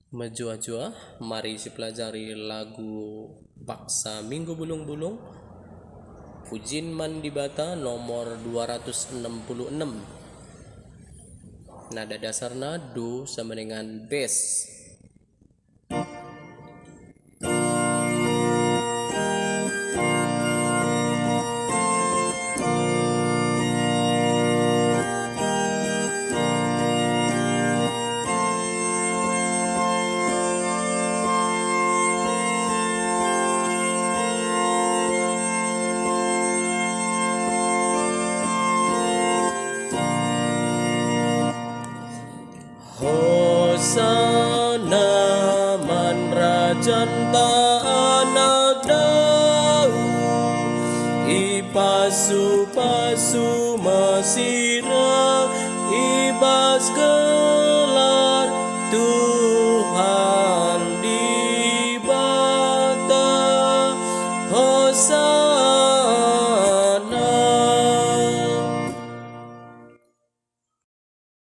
Menjua-jua, mari si pelajari lagu Paksa Minggu Bulung-Bulung Pujin Mandibata nomor 266. Nada dasarnya do sama dengan bass. Hosana manrajanta anak Daud, ipasu-pasu masira ibas gelar Tuhan di bata. Hosana